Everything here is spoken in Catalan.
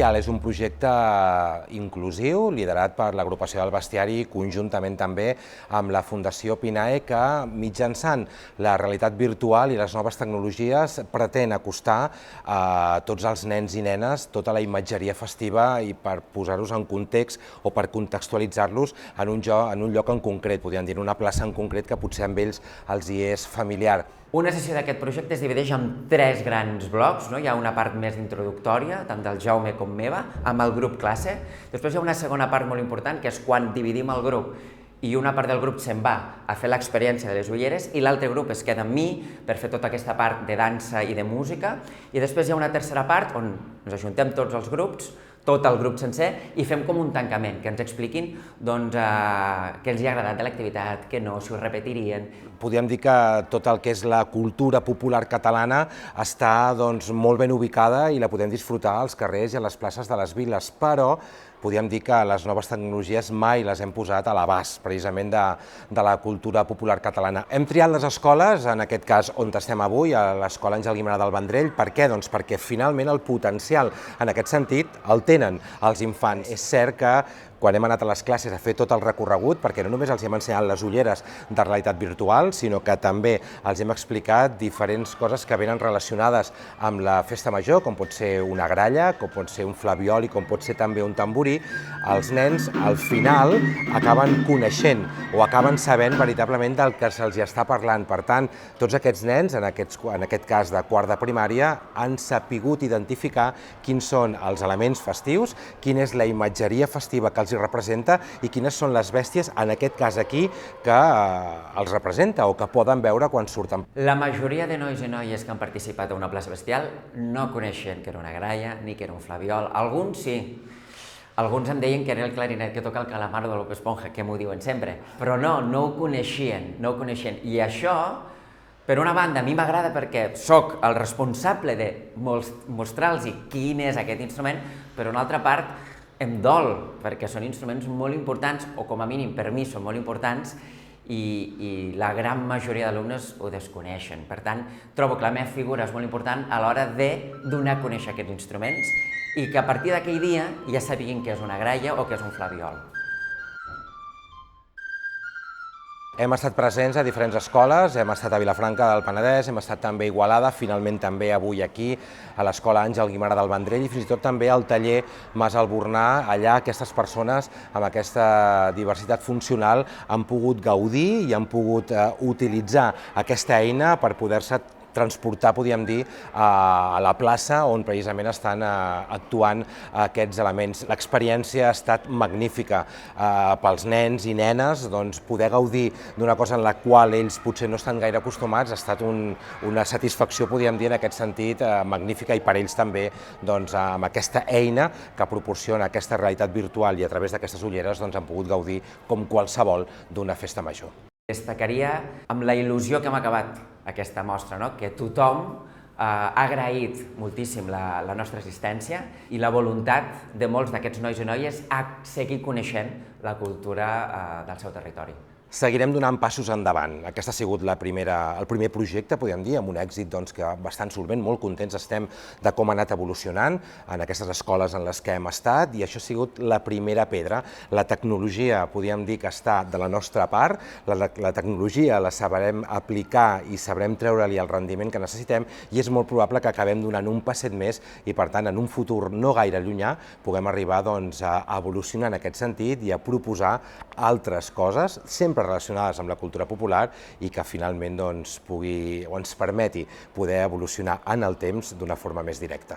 Bestial és un projecte inclusiu, liderat per l'Agrupació del Bestiari, conjuntament també amb la Fundació Pinae, que mitjançant la realitat virtual i les noves tecnologies pretén acostar a tots els nens i nenes tota la imatgeria festiva i per posar-los en context o per contextualitzar-los en un lloc en concret, podríem dir, en una plaça en concret que potser amb ells els hi és familiar. Una sessió d'aquest projecte es divideix en 3 grans blocs, no? Hi ha una part més introductòria, tant del Jaume com meva, amb el grup classe. Després hi ha una segona part molt important, que és quan dividim el grup i una part del grup se'n va a fer l'experiència de les ulleres i l'altre grup es queda amb mi per fer tota aquesta part de dansa i de música. I després hi ha una tercera part on ens ajuntem tots els grups, tot el grup sencer, i fem com un tancament, que ens expliquin què els ha agradat de l'activitat, què no, si ho repetirien. Podríem dir que tot el que és la cultura popular catalana està molt ben ubicada i la podem disfrutar als carrers i a les places de les viles, però podríem dir que les noves tecnologies mai les hem posat a l'abast, precisament, de la cultura popular catalana. Hem triat les escoles, en aquest cas on estem avui, a l'Escola Àngel Guimerà del Vendrell. Per què? Doncs perquè finalment el potencial en aquest sentit el tenen els infants. És cert que quan hem anat a les classes a fer tot el recorregut, perquè no només els hem ensenyat les ulleres de realitat virtual, sinó que també els hem explicat diferents coses que venen relacionades amb la festa major, com pot ser una gralla, com pot ser un flabiol i com pot ser també un tamborí. Els nens, al final, acaben coneixent o acaben sabent veritablement del que se'ls està parlant. Per tant, tots aquests nens, en aquest cas de quart de primària, han sapigut identificar quins són els elements festius, quina és la imatgeria festiva que els hi representa i quines són les bèsties, en aquest cas aquí, que els representa o que poden veure quan surten. La majoria de nois i noies que han participat a una plaça bestial no coneixien que era una gralla ni que era un flabiol. Alguns sí. Alguns em deien que era el clarinet que toca el Calamardo de Bob Esponja, que m'ho diuen sempre. Però no ho coneixien, no ho coneixien. I això, per una banda, a mi m'agrada perquè sóc el responsable de mostrar-los quin és aquest instrument, per una altra part, em dol, perquè són instruments molt importants, o com a mínim per mi són molt importants, i la gran majoria d'alumnes ho desconeixen. Per tant, trobo que la meva figura és molt important a l'hora de donar a conèixer aquests instruments i que a partir d'aquell dia ja sapiguin què és una gralla o què és un flabiol. Hem estat presents a diferents escoles, hem estat a Vilafranca del Penedès, hem estat també a Igualada, finalment també avui aquí a l'Escola Àngel Guimerà del Vendrell i fins i tot també al taller Mas Albornà. Allà aquestes persones amb aquesta diversitat funcional han pogut gaudir i han pogut utilitzar aquesta eina per poder-se transportar, podríem dir, a la plaça on precisament estan actuant aquests elements. L'experiència ha estat magnífica pels nens i nenes, poder gaudir d'una cosa en la qual ells potser no estan gaire acostumats ha estat una satisfacció, podríem dir, en aquest sentit, magnífica, i per ells també, amb aquesta eina que proporciona aquesta realitat virtual i a través d'aquestes ulleres han pogut gaudir com qualsevol d'una festa major. Destacaria amb la il·lusió que hem acabat aquesta mostra, que tothom ha agraït moltíssim la nostra assistència i la voluntat de molts d'aquests nois i noies a seguir coneixent la cultura del seu territori. Seguirem donant passos endavant. Aquest ha sigut el primer projecte, podríem dir, amb un èxit bastant solvent, molt contents estem de com ha anat evolucionant en aquestes escoles en les que hem estat, i això ha sigut la primera pedra. La tecnologia, podríem dir, que està de la nostra part, la tecnologia la sabrem aplicar i sabrem treure-li el rendiment que necessitem, i és molt probable que acabem donant un passet més i, per tant, en un futur no gaire llunyà, puguem arribar a evolucionar en aquest sentit i a proposar altres coses, sempre relacionades amb la cultura popular, i que finalment ens permeti poder evolucionar en el temps d'una forma més directa.